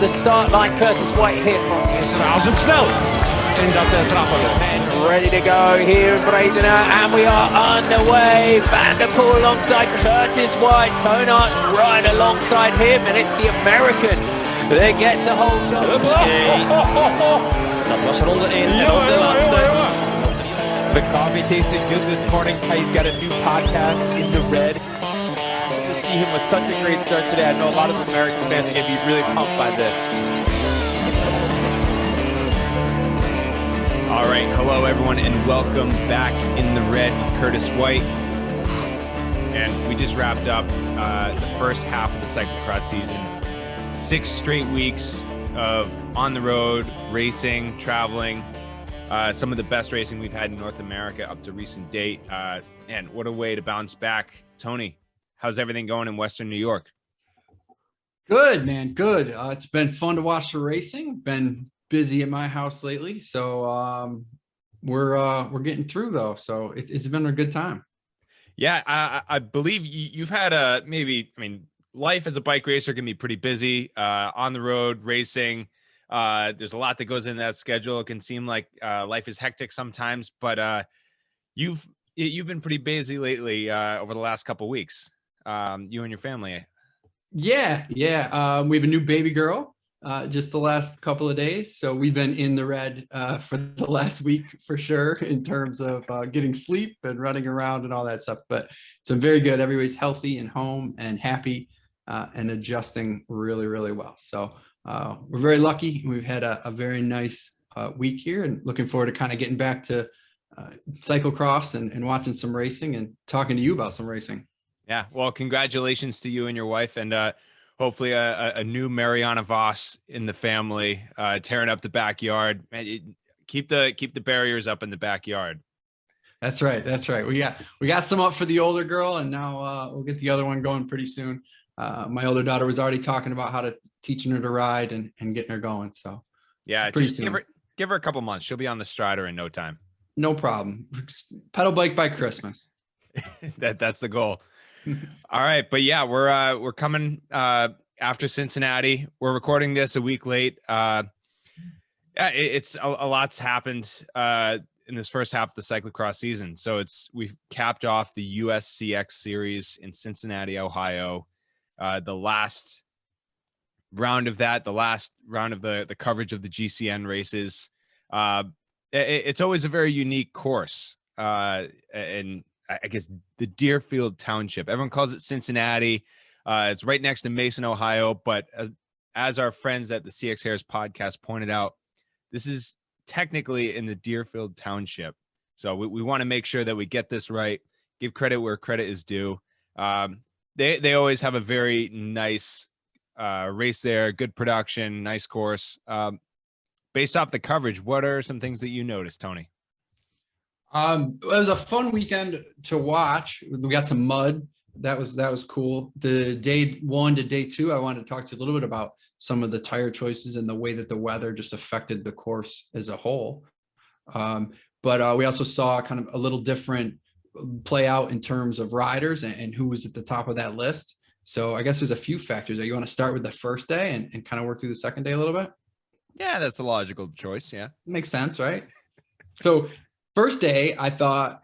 the start line. Curtis White here from the is razendsnel in dat trappen. And ready to go here in Brazener, and we are underway. Van der Poel alongside Curtis White, Tonart right alongside him, and it's the American that gets a whole shot. Dat was ronde 1 en ook de laatste. The coffee tasted good this morning. He's got a new podcast, In the Red. To see him with such a great start today, I know a lot of American fans are going to be really pumped by this. All right, hello everyone, and welcome back In the Red with Curtis White. And we just wrapped up the first half of the cyclocross season. 6 straight weeks of on the road racing, traveling. Some of the best racing we've had in North America up to recent date. And what a way to bounce back. Tony, how's everything going in Western New York? Good, man. Good. It's been fun to watch the racing. Been busy at my house lately. So we're getting through though. So it's been a good time. Yeah, I believe you've had life as a bike racer can be pretty busy, on the road racing. There's a lot that goes into that schedule. It can seem like life is hectic sometimes, but you've been pretty busy lately over the last couple of weeks. You and your family. Yeah. We have a new baby girl just the last couple of days. So we've been in the red for the last week for sure in terms of getting sleep and running around and all that stuff. But it's been very good. Everybody's healthy and home and happy and adjusting really, really well. So we're very lucky. We've had a very nice week here and looking forward to kind of getting back to cyclocross and watching some racing and talking to you about some racing. Yeah. Well, congratulations to you and your wife, and hopefully a new Mariana Voss in the family, tearing up the backyard. Man, keep the barriers up in the backyard. That's right. We got some up for the older girl, and now we'll get the other one going pretty soon. My older daughter was already talking about how to teaching her to ride and getting her going. So yeah, just give her a couple months. She'll be on the Strider in no time. No problem. Pedal bike by Christmas. That's the goal. All right, but yeah, we're coming after Cincinnati. We're recording this a week late. It's a lot's happened in this first half of the cyclocross season. So we've capped off the USCX series in Cincinnati, Ohio. The last round of that, the last round of the coverage of the GCN races. It's always a very unique course, and I guess the Deerfield Township. Everyone calls it Cincinnati. It's right next to Mason, Ohio. But as our friends at the CX Harris podcast pointed out, this is technically in the Deerfield Township. So we want to make sure that we get this right, give credit where credit is due. They always have a very nice race there, good production, nice course. Based off the coverage, what are some things that you noticed, Tony? It was a fun weekend to watch. We got some mud. That was cool. The day 1 to day 2, I wanted to talk to you a little bit about some of the tire choices and the way that the weather just affected the course as a whole. But we also saw kind of a little different play out in terms of riders and who was at the top of that list. So I guess there's a few factors. You want to start with the first day and kind of work through the second day a little bit? Yeah, that's a logical choice. Yeah. Makes sense, right? So first day, I thought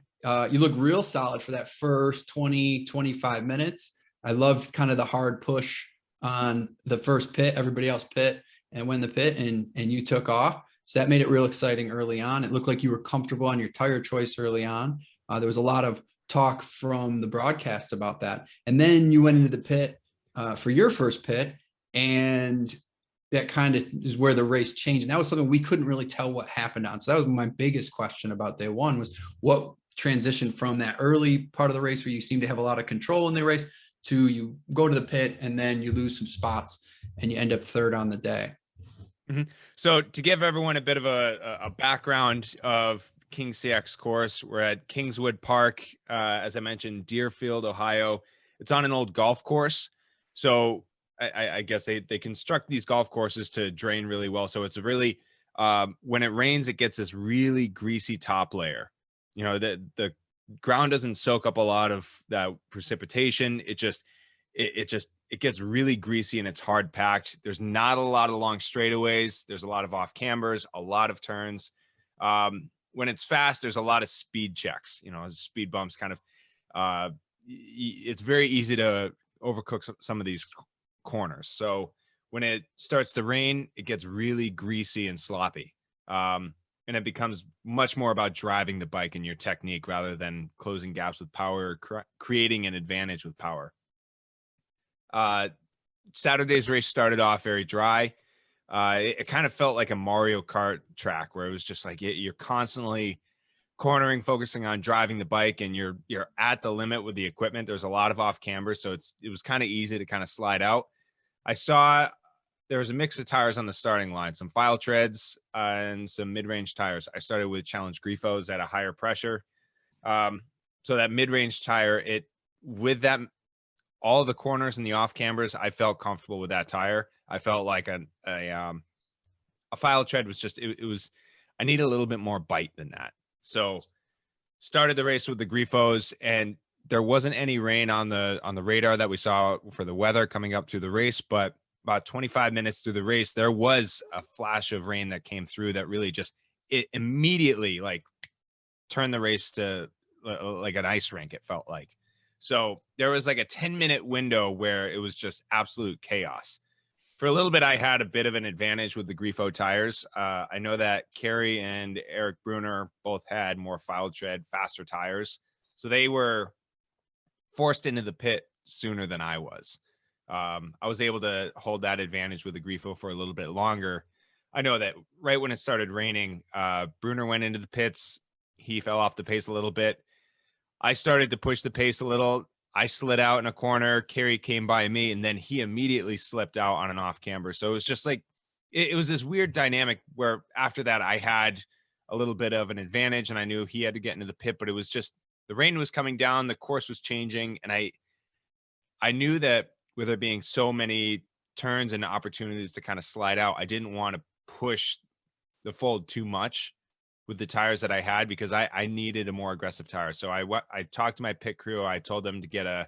you look real solid for that first 20, 25 minutes. I loved kind of the hard push on the first pit, everybody else pit and win the pit, and you took off. So that made it real exciting early on. It looked like you were comfortable on your tire choice early on. There was a lot of talk from the broadcast about that. And then you went into the pit for your first pit, and that kind of is where the race changed. And that was something we couldn't really tell what happened on. So that was my biggest question about day 1 was what transitioned from that early part of the race where you seem to have a lot of control in the race to you go to the pit and then you lose some spots and you end up third on the day. Mm-hmm. So to give everyone a bit of a background of King CX course, we're at Kingswood Park, as I mentioned, Deerfield, Ohio. It's on an old golf course. So I guess they construct these golf courses to drain really well. So it's a really, when it rains, it gets this really greasy top layer. The ground doesn't soak up a lot of that precipitation. it gets really greasy and it's hard packed. There's not a lot of long straightaways. There's a lot of off cambers, a lot of turns. When it's fast, there's a lot of speed checks, speed bumps kind of, it's very easy to overcook some of these corners. So when it starts to rain, it gets really greasy and sloppy. And it becomes much more about driving the bike and your technique rather than closing gaps with power, creating an advantage with power. Saturday's race started off very dry. It kind of felt like a Mario Kart track where it was just like you're constantly cornering, focusing on driving the bike, and you're at the limit with the equipment. There's a lot of off camber, so it was kind of easy to kind of slide out. I saw there was a mix of tires on the starting line, some file treads and some mid-range tires. I started with Challenge Grifos at a higher pressure. So that mid-range tire, with that, all the corners and the off cambers, I felt comfortable with that tire. I felt like a file tread was just, it was, I need a little bit more bite than that. So started the race with the Grifos, and there wasn't any rain on the radar that we saw for the weather coming up through the race, but about 25 minutes through the race, there was a flash of rain that came through that really just, it immediately like turned the race to like an ice rink, it felt like. So there was like a 10-minute window where it was just absolute chaos. For a little bit, I had a bit of an advantage with the Grifo tires. I know that Kerry and Eric Bruner both had more file tread, faster tires. So they were forced into the pit sooner than I was. I was able to hold that advantage with the Grifo for a little bit longer. I know that right when it started raining, Bruner went into the pits. He fell off the pace a little bit. I started to push the pace a little. I slid out in a corner. Kerry came by me, and then he immediately slipped out on an off camber. So it was just like, it was this weird dynamic where after that I had a little bit of an advantage, and I knew he had to get into the pit, but it was just, the rain was coming down, the course was changing. And I knew that with there being so many turns and opportunities to kind of slide out, I didn't want to push the fold too much with the tires that I had, because I needed a more aggressive tire. So I talked to my pit crew. I told them to get a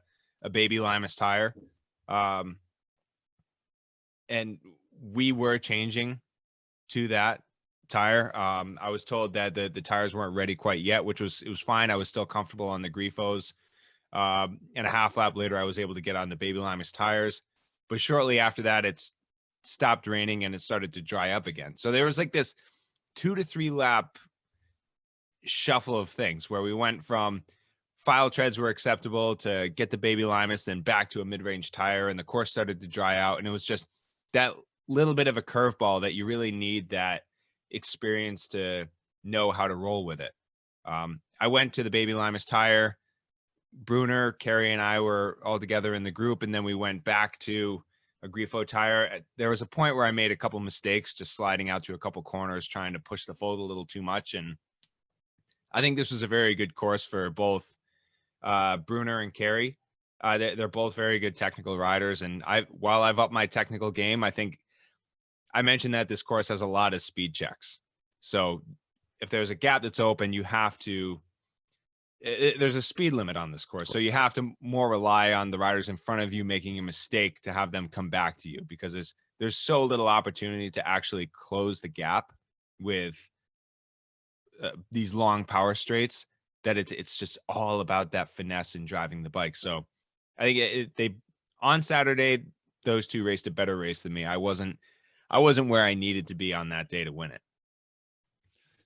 Baby Limas tire. And we were changing to that tire. I was told that the tires weren't ready quite yet, it was fine. I was still comfortable on the Grifos. And a half lap later, I was able to get on the Baby Limas tires. But shortly after that, it's stopped raining and it started to dry up again. So there was like this 2 to 3 lap shuffle of things where we went from file treads were acceptable to get the Baby Limas, then back to a mid-range tire, and the course started to dry out. And it was just that little bit of a curveball that you really need that experience to know how to roll with it. I went to the Baby Limas tire. Bruner, Kerry, and I were all together in the group, and then we went back to a Grifo tire. There was a point where I made a couple mistakes, just sliding out to a couple corners, trying to push the fold a little too much. And I think this was a very good course for both Bruner and Kerry. They're both very good technical riders. And while I've upped my technical game, I think I mentioned that this course has a lot of speed checks. So if there's a gap that's open, you have to, there's a speed limit on this course. So you have to more rely on the riders in front of you making a mistake to have them come back to you, because there's so little opportunity to actually close the gap with these long power straights that it's just all about that finesse and driving the bike. So I think on Saturday, those two raced a better race than me. I wasn't where I needed to be on that day to win it.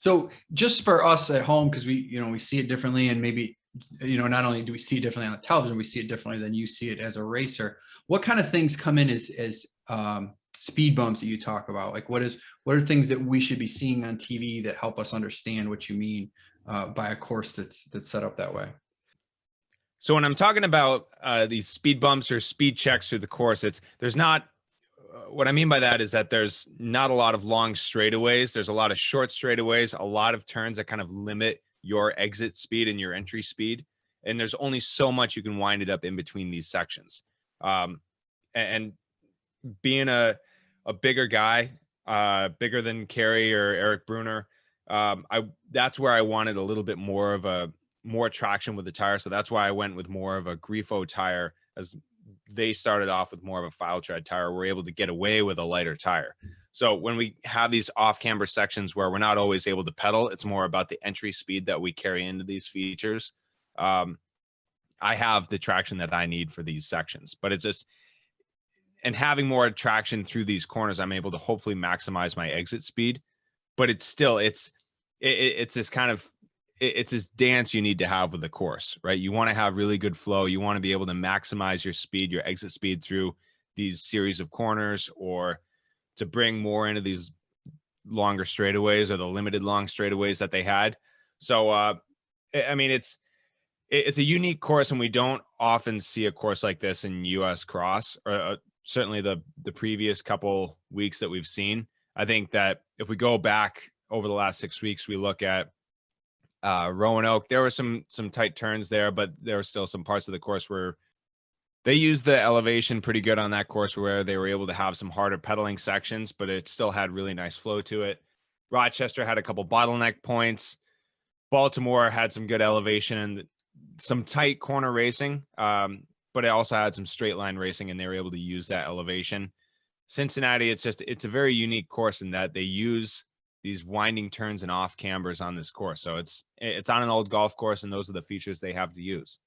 So just for us at home, because we see it differently, and maybe, not only do we see it differently on the television, we see it differently than you see it as a racer. What kind of things come in as speed bumps that you talk about? Like what are things that we should be seeing on TV that help us understand what you mean by a course that's set up that way? So when I'm talking about these speed bumps or speed checks through the course, there's not, what I mean by that is that there's not a lot of long straightaways. There's a lot of short straightaways, a lot of turns that kind of limit your exit speed and your entry speed. And there's only so much you can wind it up in between these sections. And being a bigger guy, bigger than Kerry or Eric Bruner, that's where I wanted a little bit more traction with the tire. So that's why I went with more of a Grifo tire, as they started off with more of a file tread tire. We're able to get away with a lighter tire. So when we have these off camber sections where we're not always able to pedal, it's more about the entry speed that we carry into these features. I have the traction that I need for these sections, but it's just, and having more traction through these corners, I'm able to hopefully maximize my exit speed. But it's still, it's this kind of, it's this dance you need to have with the course, right? You want to have really good flow. You want to be able to maximize your speed, your exit speed through these series of corners, or to bring more into these longer straightaways or the limited long straightaways that they had. So, I mean, it's a unique course, and we don't often see a course like this in US cross, or certainly the previous couple weeks that we've seen. I think that if we go back over the last 6 weeks, we look at Roanoke, there were some tight turns there, but there were still some parts of the course where they used the elevation pretty good on that course, where they were able to have some harder pedaling sections, but it still had really nice flow to it. Rochester had a couple bottleneck points. Baltimore had some good elevation and some tight corner racing, but it also had some straight line racing, and they were able to use that elevation. Cincinnati, it's a very unique course in that they use these winding turns and off cambers on this course. So it's on an old golf course, and those are the features they have to use.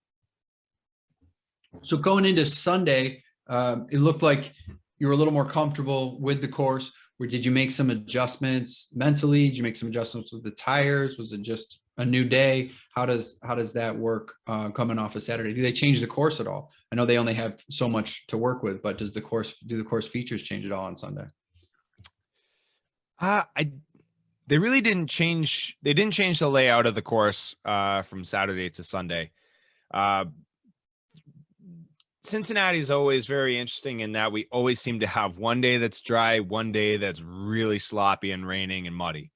So going into Sunday, it looked like you were a little more comfortable with the course. Or did you make some adjustments mentally? Did you make some adjustments with the tires? Was it just a new day? How does that work coming off of Saturday? Do they change the course at all? I know they only have so much to work with, but do the course features change at all on Sunday? They really didn't change. They didn't change the layout of the course from Saturday to Sunday. Cincinnati is always very interesting in that we always seem to have one day that's dry, one day that's really sloppy and raining and muddy.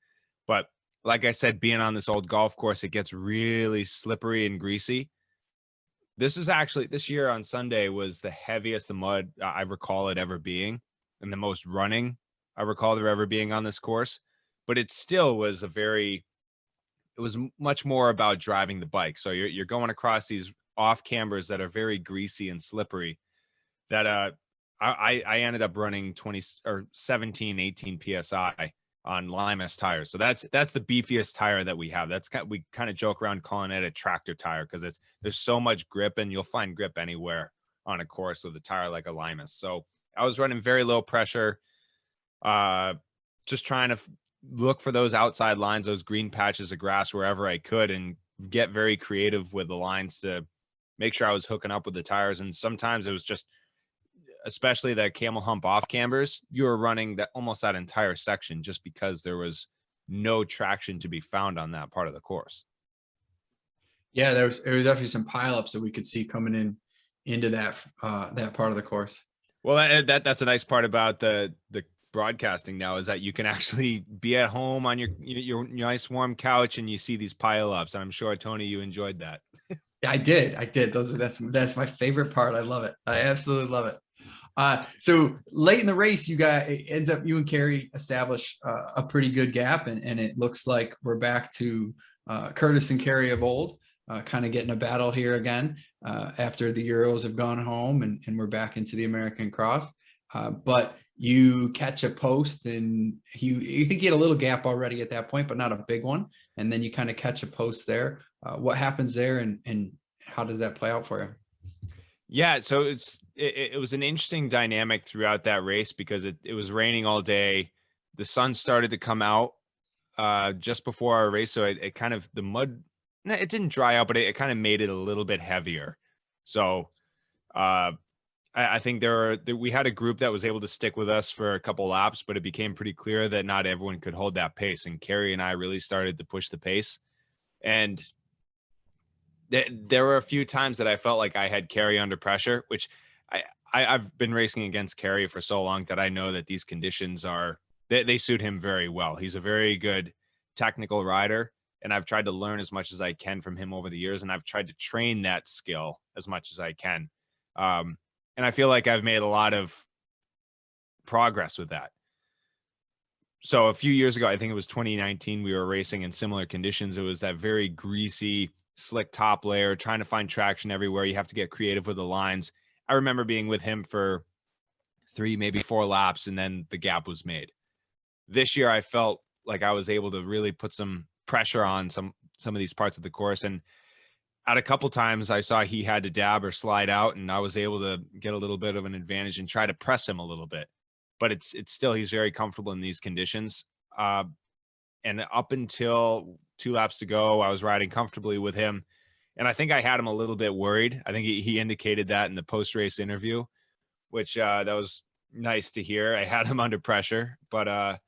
But like I said, being on this old golf course, it gets really slippery and greasy. This year on Sunday was the heaviest the mud I recall it ever being, and the most running I recall there ever being on this course. But it still was it was much more about driving the bike. So you're going across these off cambers that are very greasy and slippery, that I ended up running 17, 18 PSI on Limas tires. So that's the beefiest tire that we have. We kind of joke around calling it a tractor tire, because there's so much grip, and you'll find grip anywhere on a course with a tire like a Limas. So I was running very low pressure, just trying to look for those outside lines, those green patches of grass wherever I could, and get very creative with the lines to make sure I was hooking up with the tires. And sometimes it was just, especially that camel hump off cambers, you were running almost that entire section just because there was no traction to be found on that part of the course. Yeah, there was actually some pileups that we could see coming into that part of the course. Well, that's a nice part about the broadcasting now, is that you can actually be at home on your nice warm couch and you see these pileups. And I'm sure, Tony, you enjoyed that. I did. That's my favorite part. I love it. I absolutely love it. So late in the race, you and Kerry establish a pretty good gap, and it looks like we're back to Curtis and Kerry of old, kind of getting a battle here again after the Euros have gone home, and we're back into the American Cross. But you catch a post, and you think you had a little gap already at that point, but not a big one. And then you kind of catch a post there. What happens there, and how does that play out for you? Yeah, so it was an interesting dynamic throughout that race, because it was raining all day. The sun started to come out just before our race, so it kind of, the mud, it didn't dry out, but it kind of made it a little bit heavier. So I think we had a group that was able to stick with us for a couple laps, but it became pretty clear that not everyone could hold that pace. And Kerry and I really started to push the pace. And there were a few times that I felt like I had Kerry under pressure, which I've been racing against Kerry for so long that I know that these conditions they suit him very well. He's a very good technical rider, and I've tried to learn as much as I can from him over the years, and I've tried to train that skill as much as I can. And I feel like I've made a lot of progress with that. So a few years ago, I think it was 2019, we were racing in similar conditions. It was that very greasy, slick top layer, trying to find traction everywhere. You have to get creative with the lines. I remember being with him for 3, maybe 4 laps, and then the gap was made. This year, I felt like I was able to really put some pressure on some of these parts of the course. And at a couple times, I saw he had to dab or slide out, and I was able to get a little bit of an advantage and try to press him a little bit. But it's still, he's very comfortable in these conditions. And up until 2 laps to go, I was riding comfortably with him. And I think I had him a little bit worried. I think he indicated that in the post-race interview, which that was nice to hear. I had him under pressure, but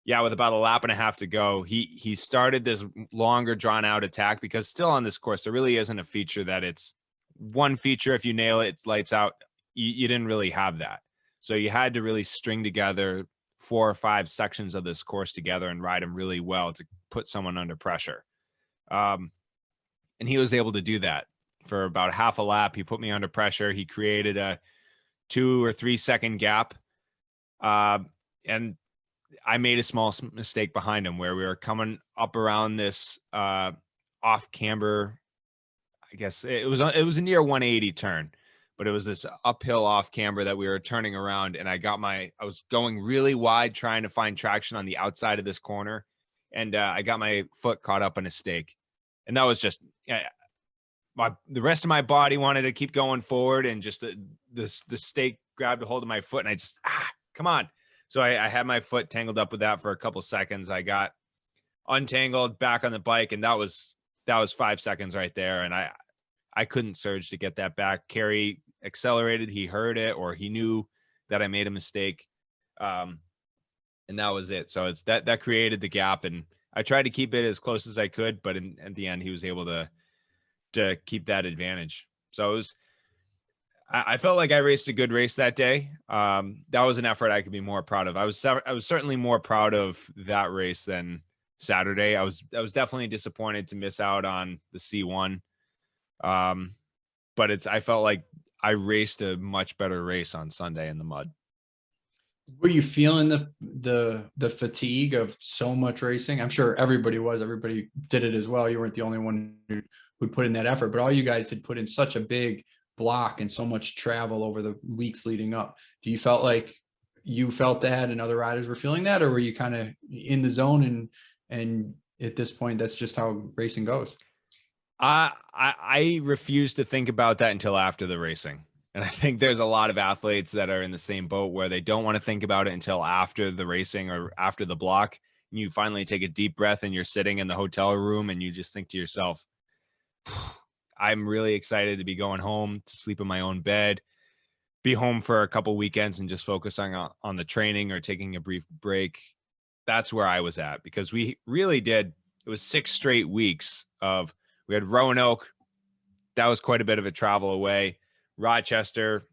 yeah, with about a lap and a half to go, he started this longer drawn out attack, because still on this course, there really isn't a feature that it's one feature. If you nail it, it's lights out. You didn't really have that. So you had to really string together 4 or 5 sections of this course together and ride them really well to put someone under pressure. And he was able to do that for about half a lap. He put me under pressure. He created a 2 or 3 second gap. And I made a small mistake behind him where we were coming up around this off camber. I guess it was a near 180 turn, but it was this uphill off camber that we were turning around, and I was going really wide trying to find traction on the outside of this corner, and I got my foot caught up in a stake, and that was just the rest of my body wanted to keep going forward, and just the stake grabbed a hold of my foot, and I just come on. So I had my foot tangled up with that for a couple seconds. I got untangled, back on the bike, and that was 5 seconds right there, and I couldn't surge to get that back. Kerry accelerated. He heard it, or he knew that I made a mistake. And that was it. So it's that created the gap, and I tried to keep it as close as I could, but at the end, he was able to keep that advantage. So it was, I felt like I raced a good race that day. That was an effort I could be more proud of. I was certainly more proud of that race than Saturday. I was definitely disappointed to miss out on the C1. But I felt like I raced a much better race on Sunday in the mud. Were you feeling the fatigue of so much racing? I'm sure everybody was. Everybody did it as well. You weren't the only one who'd put in that effort, but all you guys had put in such a big block and so much travel over the weeks leading up. Do you felt like you felt that and other riders were feeling that, or were you kind of in the zone and at this point, that's just how racing goes? I refuse to think about that until after the racing. And I think there's a lot of athletes that are in the same boat where they don't want to think about it until after the racing or after the block. And you finally take a deep breath and you're sitting in the hotel room and you just think to yourself, I'm really excited to be going home to sleep in my own bed, be home for a couple weekends and just focusing on the training or taking a brief break. That's where I was at, because we really did. It was 6 straight weeks of, we had Roanoke. That was quite a bit of a travel away. Rochester,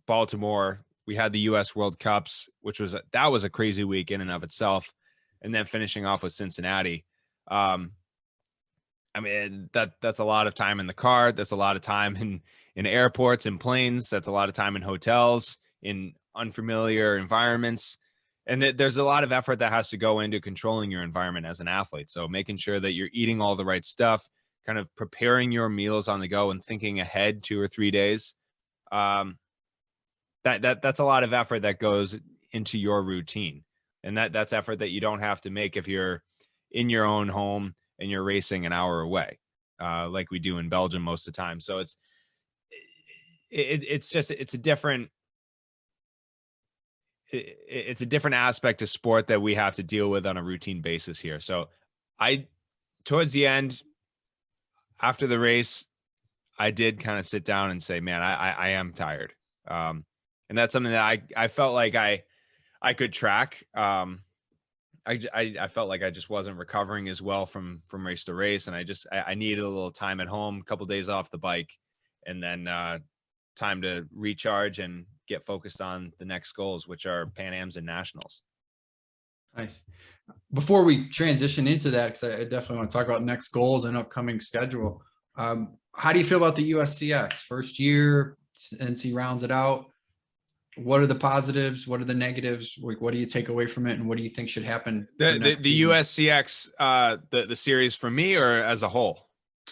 Baltimore. We had the U.S. World Cups, which was that was a crazy week in and of itself. And then finishing off with Cincinnati. I mean, that's a lot of time in the car. That's a lot of time in airports and planes. That's a lot of time in hotels, in unfamiliar environments. And there's a lot of effort that has to go into controlling your environment as an athlete. So making sure that you're eating all the right stuff, kind of preparing your meals on the go and thinking ahead 2 or 3 days. That's a lot of effort that goes into your routine. And that's effort that you don't have to make if you're in your own home and you're racing an hour away, like we do in Belgium most of the time. So it's a different aspect of sport that we have to deal with on a routine basis here. So towards the end, after the race, I did kind of sit down and say, man, I am tired. And that's something that I felt like I could track. I felt like I just wasn't recovering as well from race to race. And I needed a little time at home, a couple days off the bike, and then time to recharge and get focused on the next goals, which are PanAms and Nationals. Nice. Before we transition into that, because I definitely want to talk about next goals and upcoming schedule. How do you feel about the USCX first year? NC rounds it out. What are the positives? What are the negatives? What do you take away from it? And what do you think should happen? The USCX, the series for me or as a whole?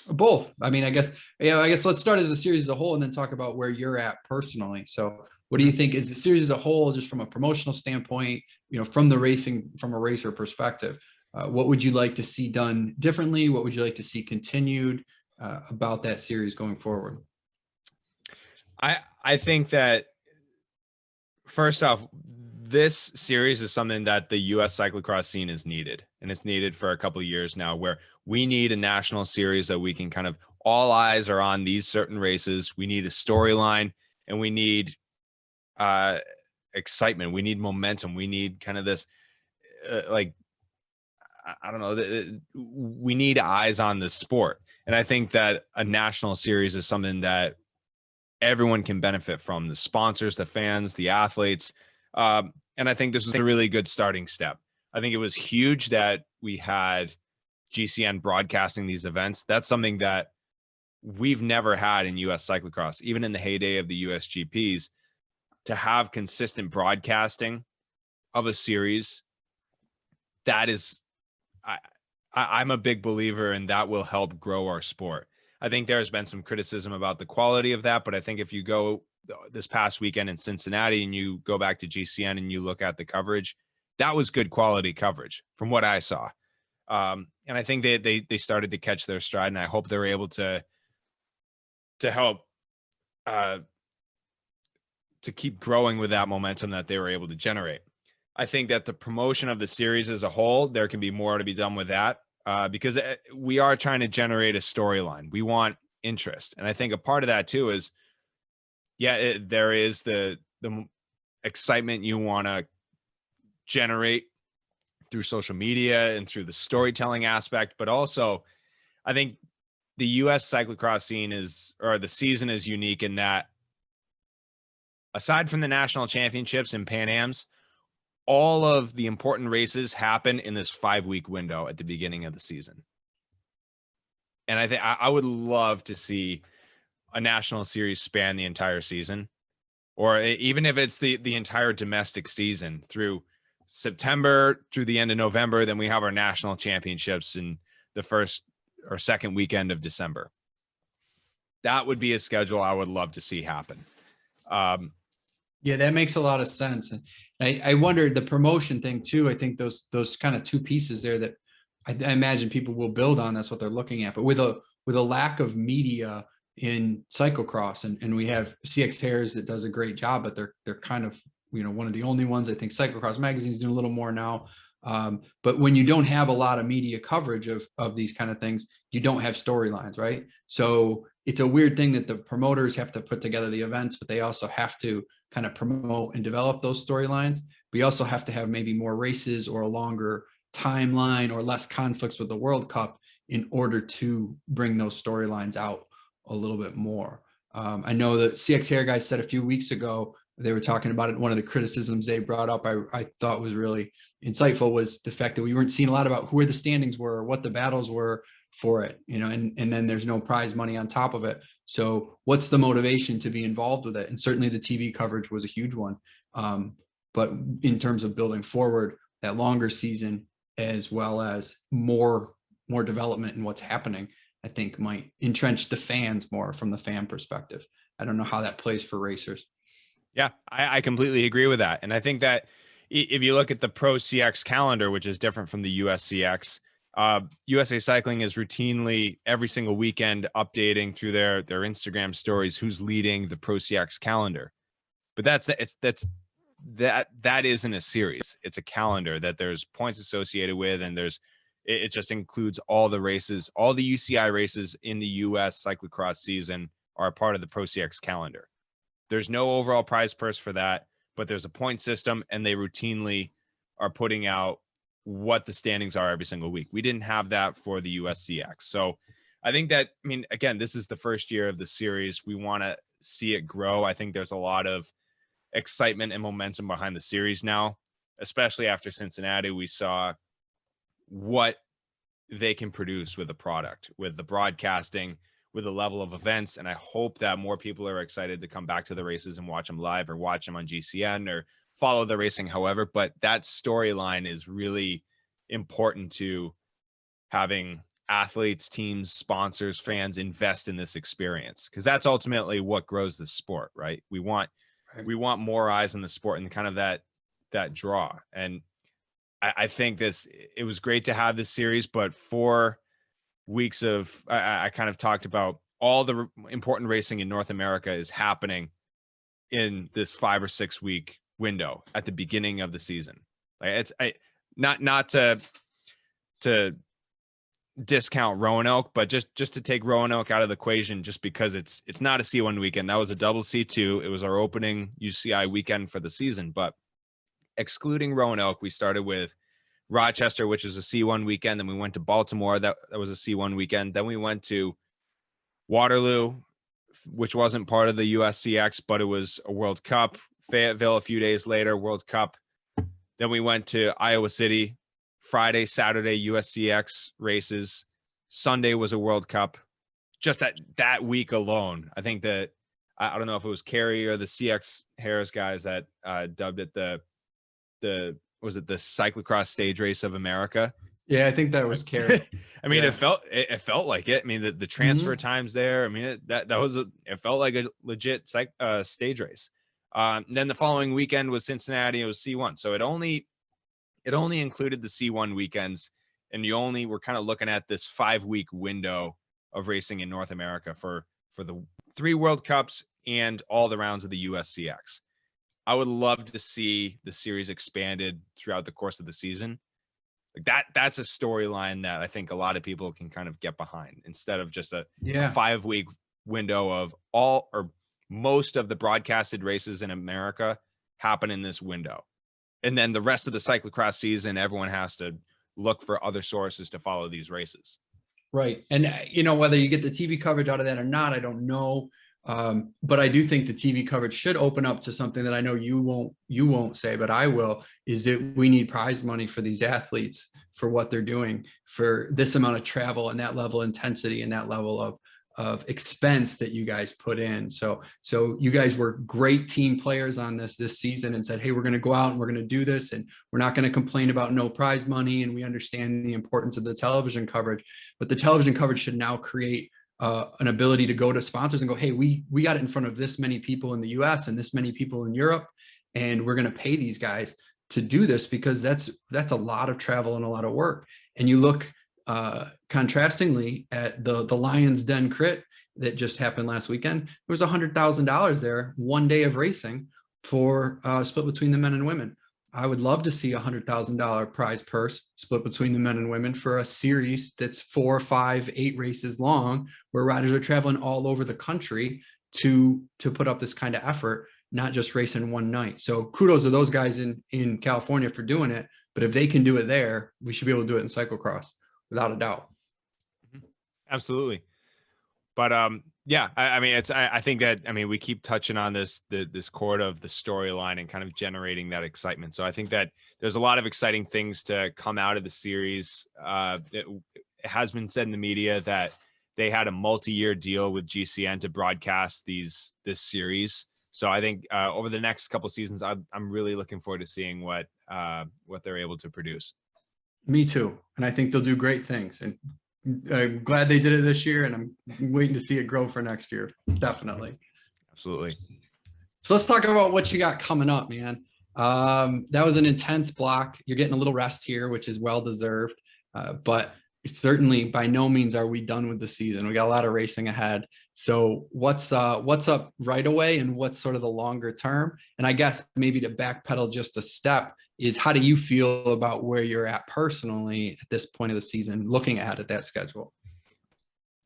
Both. I mean, I guess let's start as a series as a whole and then talk about where you're at personally. So what do you think is the series as a whole, just from a promotional standpoint, from the racing, from a racer perspective? What would you like to see done differently? What would you like to see continued about that series going forward? I think that first off, this series is something that the U.S. cyclocross scene is needed, and it's needed for a couple of years now, where we need a national series that we can kind of all eyes are on these certain races. We need a storyline, and we need excitement. We need momentum. We need kind of this like, I don't know, we need eyes on the sport. And I think that a national series is something that everyone can benefit from: the sponsors, the fans, the athletes. And I think this is a really good starting step. I think it was huge that we had GCN broadcasting these events. That's something that we've never had in US cyclocross, even in the heyday of the USGPs, to have consistent broadcasting of a series. That is, I'm a big believer, and that will help grow our sport. I think there's been some criticism about the quality of that, but I think if you go this past weekend in Cincinnati and you go back to GCN and you look at the coverage, that was good quality coverage from what I saw. And I think they started to catch their stride, and I hope they're able to help to keep growing with that momentum that they were able to generate. I think that the promotion of the series as a whole, there can be more to be done with that. Because we are trying to generate a storyline. We want interest. And I think a part of that too is, there is the excitement you want to generate through social media and through the storytelling aspect. But also, I think the US cyclocross scene the season is unique in that, aside from the national championships and PanAms, all of the important races happen in this 5-week window at the beginning of the season. And I think I would love to see a national series span the entire season, or even if it's the entire domestic season through September through the end of November. Then we have our national championships in the first or second weekend of December. That would be a schedule I would love to see happen. Yeah, that makes a lot of sense. And I wondered the promotion thing too. I think those kind of two pieces there that I imagine people will build on. That's what they're looking at. But with a lack of media in cyclocross, and we have CX Hairs that does a great job, but they're kind of one of the only ones. I think Cyclocross Magazine is doing a little more now. But when you don't have a lot of media coverage of these kind of things, you don't have storylines, right? So it's a weird thing that the promoters have to put together the events, but they also have to kind of promote and develop those storylines. We also have to have maybe more races or a longer timeline or less conflicts with the World Cup in order to bring those storylines out a little bit more. I know that CX Hair guys said a few weeks ago, they were talking about it. One of the criticisms they brought up, I thought was really insightful, was the fact that we weren't seeing a lot about where the standings were, what the battles were for it, and then there's no prize money on top of it. So what's the motivation to be involved with it? And certainly the TV coverage was a huge one. But in terms of building forward that longer season, as well as more development in what's happening, I think might entrench the fans more from the fan perspective. I don't know how that plays for racers. Yeah, I completely agree with that. And I think that if you look at the Pro CX calendar, which is different from the USCX, USA Cycling is routinely every single weekend updating through their Instagram stories who's leading the Pro CX calendar. But that isn't a series. It's a calendar that there's points associated with, and it just includes all the races. All the UCI races in the US cyclocross season are a part of the Pro CX calendar. There's no overall prize purse for that, but there's a point system, and they routinely are putting out what the standings are every single week. We didn't have that for the USCX. So I think that, again, this is the first year of the series. We want to see it grow. I think there's a lot of excitement and momentum behind the series now, especially after Cincinnati. We saw what they can produce with the product, with the broadcasting, with the level of events. And I hope that more people are excited to come back to the races and watch them live, or watch them on GCN, or follow the racing, however. But that storyline is really important to having athletes, teams, sponsors, fans invest in this experience, because that's ultimately what grows the sport, right? We want more eyes in the sport and kind of that draw. And I think it was great to have this series, but 4 weeks of I kind of talked about all the important racing in North America is happening in this 5 or 6 week window at the beginning of the season. Like not to discount Roanoke, but just to take Roanoke out of the equation, just because it's not a C1 weekend. That was a double C2. It was our opening UCI weekend for the season. But excluding Roanoke, we started with Rochester, which is a C1 weekend. Then we went to Baltimore. That was a C1 weekend. Then we went to Waterloo, which wasn't part of the USCX, but it was a World Cup. Fayetteville a few days later, World Cup. Then we went to Iowa City. Friday, Saturday, USCX races. Sunday was a World Cup. Just that week alone, I think that I don't know if it was Kerry or the CX Harris guys that dubbed it the cyclocross stage race of America. Yeah, I think that was Kerry. I mean, Yeah. it felt like it. I mean, the transfer times there. I mean, it felt like a legit stage race. Then the following weekend was Cincinnati. It was C1. So it only included the C1 weekends, and you only were kind of looking at this 5-week window of racing in North America for the 3 World Cups and all the rounds of the USCX. I would love to see the series expanded throughout the course of the season. Like that's a storyline that I think a lot of people can kind of get behind, instead of just a 5-week window of all or most of the broadcasted races in America happen in this window. And then the rest of the cyclocross season, everyone has to look for other sources to follow these races. Right. And, whether you get the TV coverage out of that or not, I don't know. But I do think the TV coverage should open up to something that I know you won't say, but I will, is that we need prize money for these athletes for what they're doing, for this amount of travel and that level of intensity and that level of expense that you guys put in. So you guys were great team players on this season and said, hey, we're going to go out and we're going to do this, and we're not going to complain about no prize money. And we understand the importance of the television coverage, but the television coverage should now create an ability to go to sponsors and go, hey, we got it in front of this many people in the US and this many people in Europe, and we're going to pay these guys to do this, because that's a lot of travel and a lot of work. And you look contrastingly at the Lions Den Crit that just happened last weekend. There was $100,000 there, one day of racing, for split between the men and women. I would love to see $100,000 prize purse split between the men and women for a series that's 4, 5, 8 races long, where riders are traveling all over the country to put up this kind of effort, not just racing one night. So kudos to those guys in California for doing it. But if they can do it there, we should be able to do it in cyclocross, without a doubt. Absolutely. But I think that we keep touching on this chord of the storyline and kind of generating that excitement. So I think that there's a lot of exciting things to come out of the series. It has been said in the media that they had a multi-year deal with GCN to broadcast this series. So I think over the next couple of seasons, I'm really looking forward to seeing what they're able to produce. Me too. And I think they'll do great things. And I'm glad they did it this year, and I'm waiting to see it grow for next year. Definitely. Absolutely. So let's talk about what you got coming up, man. That was an intense block. You're getting a little rest here, which is well-deserved. But certainly by no means are we done with the season. We got a lot of racing ahead. So what's up right away, and what's sort of the longer term? And I guess maybe to backpedal just a step is, how do you feel about where you're at personally at this point of the season, looking ahead at that schedule?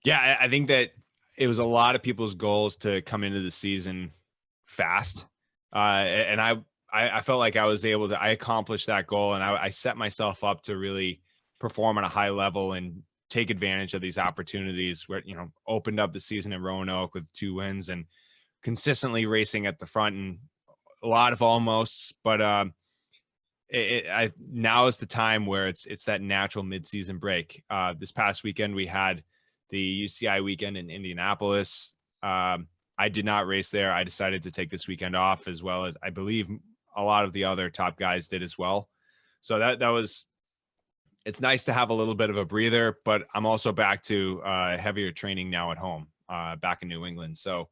Yeah, I think that it was a lot of people's goals to come into the season fast. And I felt like I accomplished that goal, and I set myself up to really perform on a high level and take advantage of these opportunities where, opened up the season in Roanoke with 2 wins and consistently racing at the front, and a lot of almosts, but now is the time where it's that natural mid-season break. This past weekend, we had the UCI weekend in Indianapolis. I did not race there. I decided to take this weekend off, as well as I believe a lot of the other top guys did as well. So that was it's nice to have a little bit of a breather, but I'm also back to heavier training now at home, back in New England. So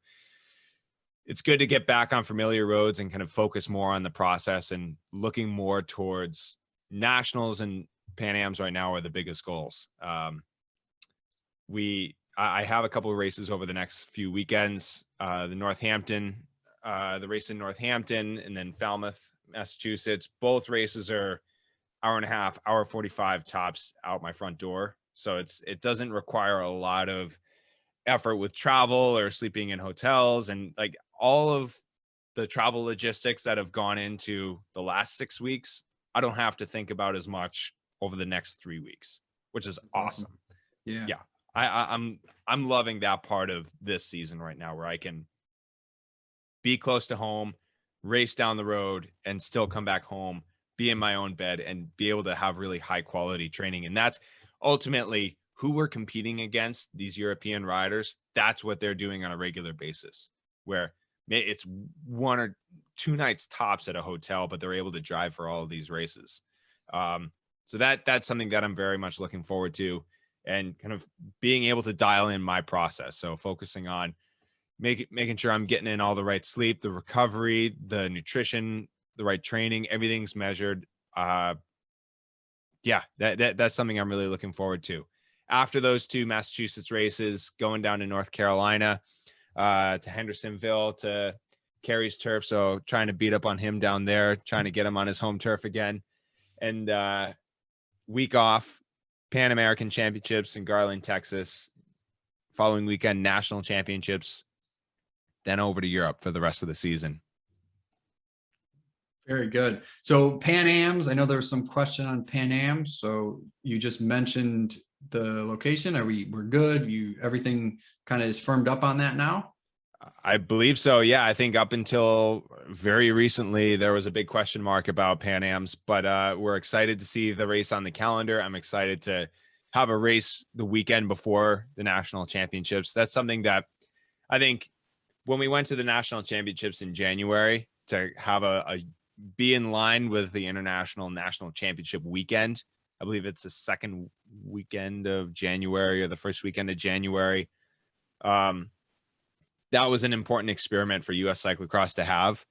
it's good to get back on familiar roads and kind of focus more on the process and looking more towards nationals, and PanAms right now are the biggest goals. I have a couple of races over the next few weekends. The race in Northampton, and then Falmouth, Massachusetts. Both races are hour and a half, hour 45 tops out my front door. So it doesn't require a lot of effort with travel or sleeping in hotels, and like all of the travel logistics that have gone into the last 6 weeks, I don't have to think about as much over the next 3 weeks, which is awesome. Yeah. Yeah. I'm loving that part of this season right now, where I can be close to home, race down the road, and still come back home, be in my own bed, and be able to have really high quality training. And that's ultimately who we're competing against, these European riders. That's what they're doing on a regular basis, where it's 1 or 2 nights tops at a hotel, but they're able to drive for all of these races. So that's something that I'm very much looking forward to, and kind of being able to dial in my process. So focusing on making sure I'm getting in all the right sleep, the recovery, the nutrition, the right training, everything's measured. Yeah, that's something I'm really looking forward to. After those 2 Massachusetts races, going down to North Carolina, to Hendersonville, to Kerry's turf. So trying to beat up on him down there, trying to get him on his home turf again. And week off, Pan American Championships in Garland, Texas. Following weekend, National Championships. Then over to Europe for the rest of the season. Very good. So PanAms, I know there was some question on PanAm. So you just mentioned the location. We're good? Everything kind of is firmed up on that now? I believe so. Yeah, I think up until very recently, there was a big question mark about PanAms, but we're excited to see the race on the calendar. I'm excited to have a race the weekend before the national championships. That's something that I think when we went to the national championships in January, to have a be in line with the international national championship weekend. I believe it's the second weekend of January or the first weekend of January. That was an important experiment for US cyclocross to have,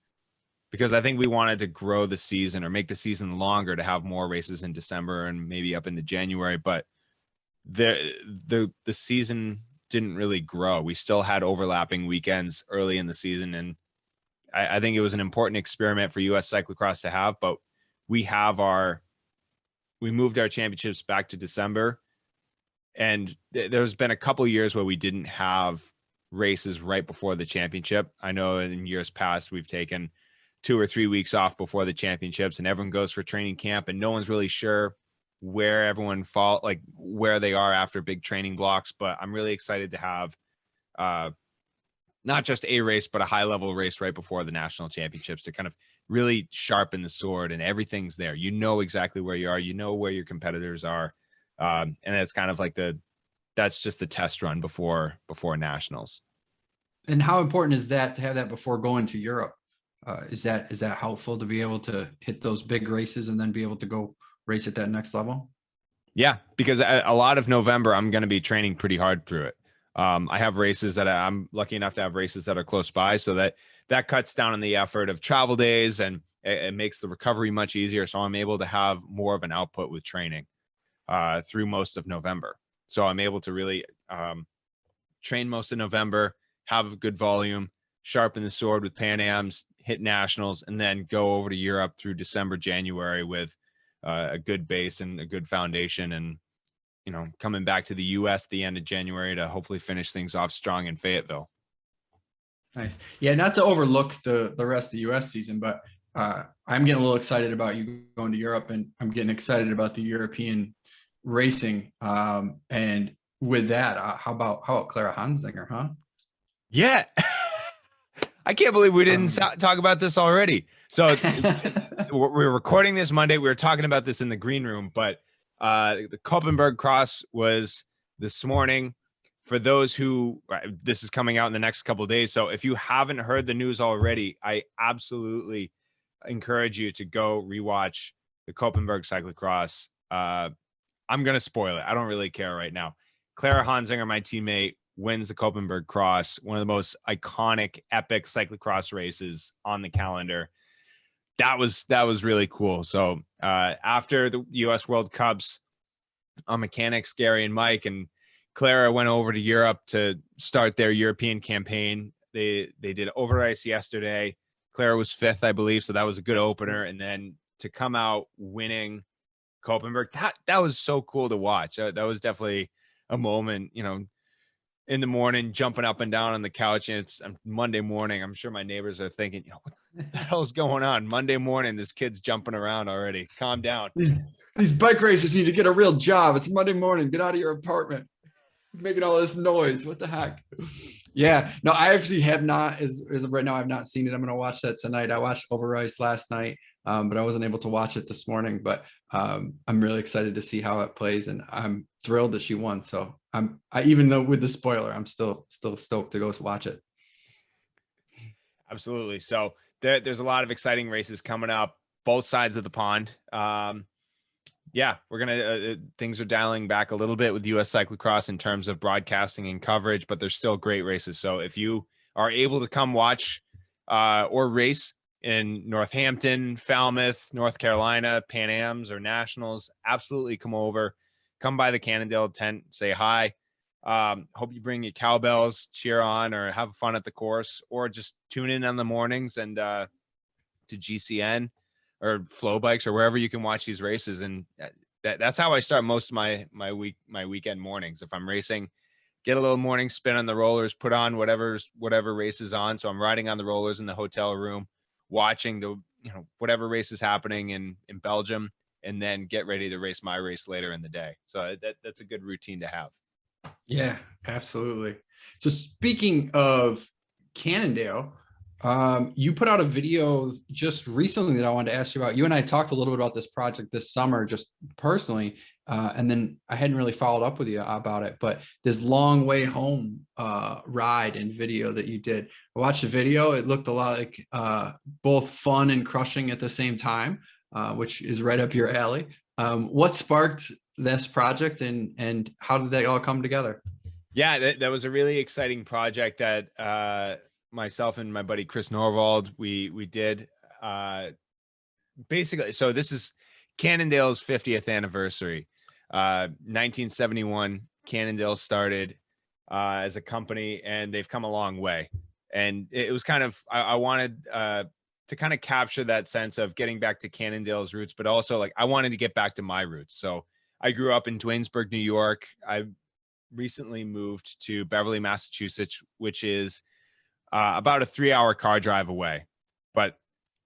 because I think we wanted to grow the season or make the season longer to have more races in December and maybe up into January. But the season didn't really grow. We still had overlapping weekends early in the season. And I think it was an important experiment for US cyclocross to have, but we moved our championships back to December. And there's been a couple of years where we didn't have races right before the championship. I know in years past, we've taken 2 or 3 weeks off before the championships, and everyone goes for training camp, and no one's really sure where everyone where they are after big training blocks. But I'm really excited to have not just a race, but a high level race right before the national championships to kind of really sharpen the sword, and everything's there. You know exactly where you are, you know where your competitors are. And it's kind of like that's just the test run before nationals. And how important is that to have that before going to Europe? Is that helpful to be able to hit those big races and then be able to go race at that next level? Yeah, because a lot of November, I'm going to be training pretty hard through it. I have races that I'm lucky enough to have races that are close by, so that cuts down on the effort of travel days, and it makes the recovery much easier. So I'm able to have more of an output with training through most of November. So I'm able to really train most of November, have a good volume, sharpen the sword with PanAms, hit nationals, and then go over to Europe through December, January with a good base and a good foundation, and coming back to the US the end of January to hopefully finish things off strong in Fayetteville. Nice. Yeah, not to overlook the rest of the US season, but I'm getting a little excited about you going to Europe, and I'm getting excited about the European racing. And with that, how about Clara Hansinger, huh? Yeah. I can't believe we didn't talk about this already. So we're recording this Monday. We were talking about this in the green room, but the Koppenberg Cross was this morning. For those who, this is coming out in the next couple of days. So if you haven't heard the news already, I absolutely encourage you to go rewatch the Koppenberg Cyclocross. I'm going to spoil it. I don't really care right now. Clara Hansinger, my teammate, wins the Koppenberg Cross, one of the most iconic, epic cyclocross races on the calendar. That was really cool. So after the U.S. World Cups, our mechanics, Gary and Mike, and Clara went over to Europe to start their European campaign. They did over ice yesterday. Clara was 5th, I believe, so that was a good opener. And then to come out winning Koppenberg, that was so cool to watch. That was definitely a moment, in the morning, jumping up and down on the couch, and it's Monday morning. I'm sure my neighbors are thinking, what the hell's going on? Monday morning, this kid's jumping around already. Calm down. These bike racers need to get a real job. It's Monday morning. Get out of your apartment. Making all this noise. What the heck? Yeah. No, I actually have not, as of right now, I've not seen it. I'm going to watch that tonight. I watched Over Ice last night, but I wasn't able to watch it this morning. But I'm really excited to see how it plays, and I'm thrilled that she won. So even though with the spoiler, I'm still stoked to go watch it. Absolutely. So there's a lot of exciting races coming up, both sides of the pond. Yeah, we're gonna things are dialing back a little bit with U.S. Cyclocross in terms of broadcasting and coverage, but there's still great races. So if you are able to come watch or race in Northampton, Falmouth, North Carolina, PanAms or Nationals, absolutely come over, come by the Cannondale tent, say hi. Hope you bring your cowbells, cheer on, or have fun at the course, or just tune in on the mornings and to GCN or Flow Bikes or wherever you can watch these races. And that's how I start most of my weekend mornings. If I'm racing, get a little morning spin on the rollers, put on whatever race is on. So I'm riding on the rollers in the hotel room, watching the whatever race is happening in Belgium, and then get ready to race my race later in the day. So that's a good routine to have. Yeah, absolutely. So speaking of Cannondale, you put out a video just recently that I wanted to ask you about. You and I talked a little bit about this project this summer, just personally, and then I hadn't really followed up with you about it. But this long way home ride and video that you did, I watched the video. It looked a lot like both fun and crushing at the same time, which is right up your alley. What sparked this project, and how did that all come together? Yeah, that was a really exciting project that myself and my buddy Chris Norvald we did. Basically, so this is Cannondale's 50th anniversary. 1971, Cannondale started as a company, and they've come a long way. And it was kind of I wanted to kind of capture that sense of getting back to Cannondale's roots, but also like I wanted to get back to my roots. So I grew up in Duanesburg, New York. I recently moved to Beverly, Massachusetts, which is about a 3-hour car drive away. But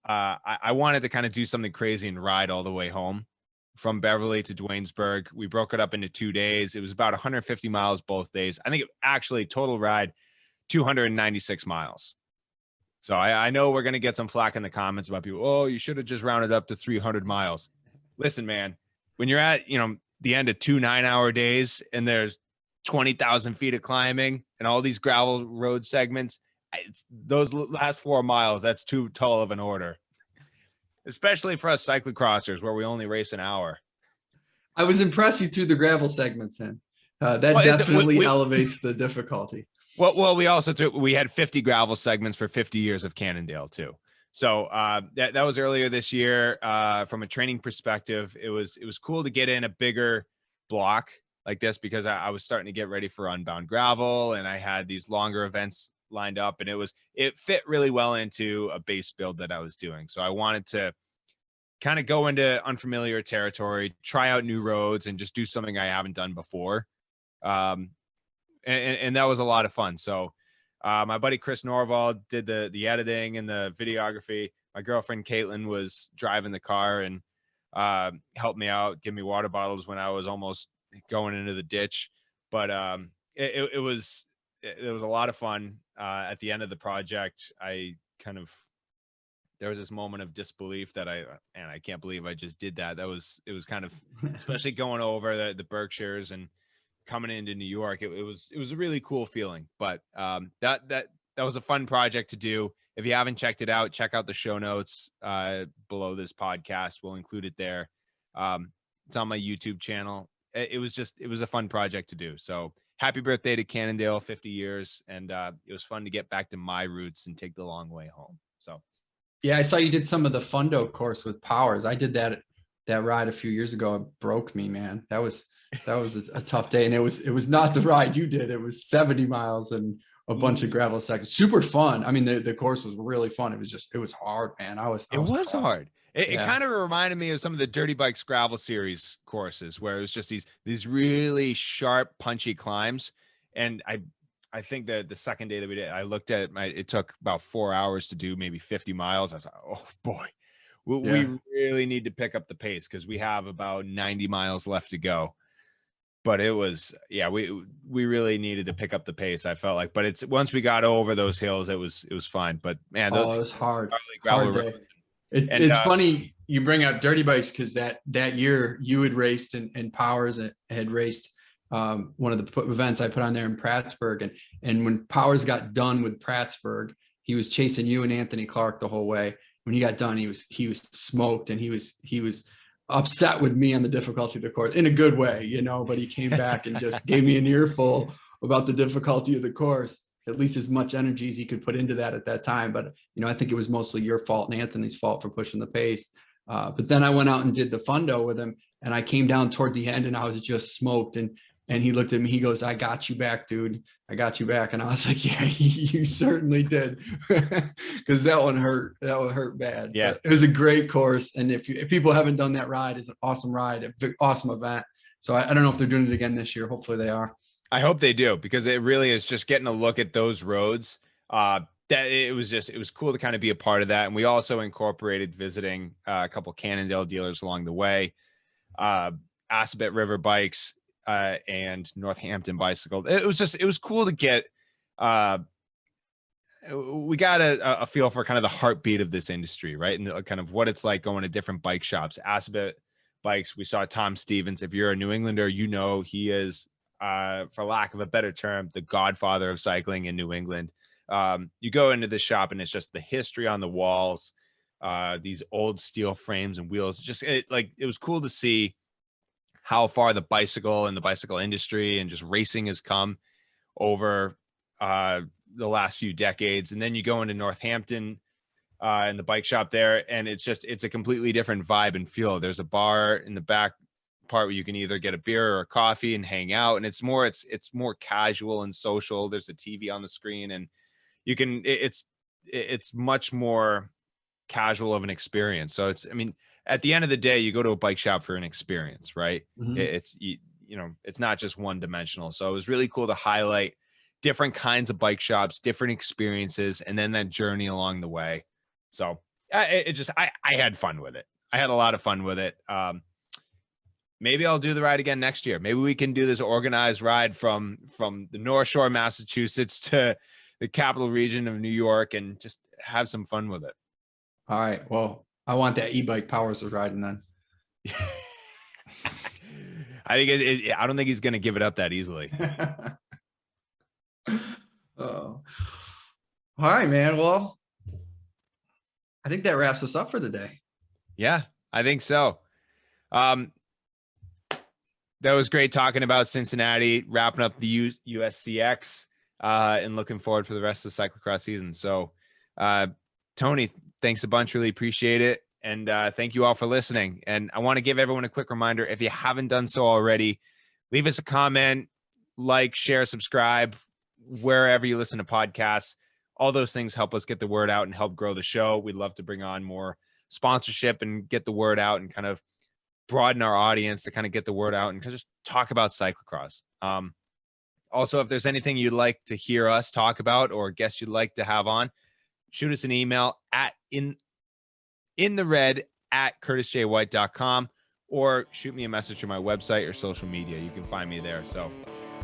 I wanted to kind of do something crazy and ride all the way home from Beverly to Duanesburg. We broke it up into 2 days. It was about 150 miles both days. I think it actually total ride 296 miles. So I know we're going to get some flack in the comments about people. Oh, you should have just rounded up to 300 miles. Listen, man, when you're at, the end of 2 9-hour days and there's 20,000 feet of climbing and all these gravel road segments, those last 4 miles, that's too tall of an order, especially for us cyclocrossers where we only race an hour. I was impressed you threw the gravel segments in. Definitely elevates the difficulty. Well, we had 50 gravel segments for 50 years of Cannondale too. So that was earlier this year. From a training perspective, it was cool to get in a bigger block like this because I was starting to get ready for Unbound Gravel, and I had these longer events lined up, and it fit really well into a base build that I was doing. So I wanted to kind of go into unfamiliar territory, try out new roads, and just do something I haven't done before. And that was a lot of fun. So my buddy Chris Norvald did the editing and the videography. My girlfriend Caitlin was driving the car and helped me out, give me water bottles when I was almost going into the ditch. But it was a lot of fun. At the end of the project, there was this moment of disbelief that I can't believe I just did that. It was kind of, especially going over the Berkshires and coming into New York, it was a really cool feeling. But that was a fun project to do. If you haven't checked it out, check out the show notes below this podcast. We'll include it there. It's on my YouTube channel. it was a fun project to do. So happy birthday to Cannondale, 50 years. And it was fun to get back to my roots and take the long way home. So. Yeah, I saw you did some of the Fundo course with Powers. I did that ride a few years ago. It broke me, man. That was a tough day, and it was not the ride you did. It was 70 miles and a bunch of gravel sections. Super fun. I mean, the course was really fun. It was hard, man. It was hard. It kind of reminded me of some of the Dirty Bikes Gravel Series courses where it was just these really sharp, punchy climbs. And I think that the second day that we did, I looked at it took about 4 hours to do maybe 50 miles. I was like, oh boy, we really need to pick up the pace because we have about 90 miles left to go. But it was, we really needed to pick up the pace, I felt like. But once we got over those hills, it was fine. But man, it was hard. Gravel roads. It's funny you bring up dirty bikes because that year you had raced and Powers had raced one of the events I put on there in Prattsburg, and when Powers got done with Prattsburg, he was chasing you and Anthony Clark the whole way. When he got done, he was smoked, and he was upset with me on the difficulty of the course in a good way, but he came back and just gave me an earful about the difficulty of the course, at least as much energy as he could put into that at that time. But, I think it was mostly your fault and Anthony's fault for pushing the pace. But then I went out and did the Fundo with him, and I came down toward the end and I was just smoked. And he looked at me, he goes, "I got you back, dude. I got you back." And I was like, "Yeah, you certainly did." Because that one hurt. That one hurt bad. Yeah. But it was a great course. And if people haven't done that ride, it's an awesome ride, an awesome event. So I don't know if they're doing it again this year. Hopefully they are. I hope they do, because it really is just getting a look at those roads. That it was cool to kind of be a part of that. And we also incorporated visiting a couple Cannondale dealers along the way, Assabet River Bikes, and Northampton Bicycle. It was cool to get, we got a feel for kind of the heartbeat of this industry, right? And kind of what it's like going to different bike shops. Assabet Bikes, we saw Tom Stevens. If you're a New Englander, he is, for lack of a better term, the godfather of cycling in New England. You go into the shop and it's just the history on the walls, these old steel frames and wheels. It was cool to see how far the bicycle and the bicycle industry and just racing has come over the last few decades. And then you go into Northampton and the bike shop there, and it's a completely different vibe and feel. There's a bar in the back part where you can either get a beer or a coffee and hang out, and it's more casual and social. There's a TV on the screen, and it's much more casual of an experience. So at the end of the day, you go to a bike shop for an experience, right? Mm-hmm. It's not just one dimensional. So it was really cool to highlight different kinds of bike shops, different experiences, and then that journey along the way. So I had fun with it. I had a lot of fun with it. Maybe I'll do the ride again next year. Maybe we can do this organized ride from the North Shore, Massachusetts to the capital region of New York and just have some fun with it. All right. Well, I want that e-bike Powers was riding then. I don't think he's going to give it up that easily. Oh. All right, man. Well, I think that wraps us up for the day. Yeah, I think so. That was great talking about Cincinnati, wrapping up the USCX, and looking forward for the rest of the cyclocross season. So, Tony, thanks a bunch. Really appreciate it. And thank you all for listening. And I want to give everyone a quick reminder. If you haven't done so already, leave us a comment, like, share, subscribe, wherever you listen to podcasts. All those things help us get the word out and help grow the show. We'd love to bring on more sponsorship and get the word out and kind of broaden our audience to kind of get the word out and just talk about cyclocross. Also, if there's anything you'd like to hear us talk about or guests you'd like to have on, shoot us an email at inthered@curtisjwhite.com, or shoot me a message through my website or social media. You can find me there. So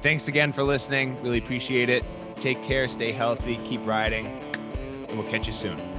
thanks again for listening. Really appreciate it. Take care, stay healthy, keep riding, and we'll catch you soon.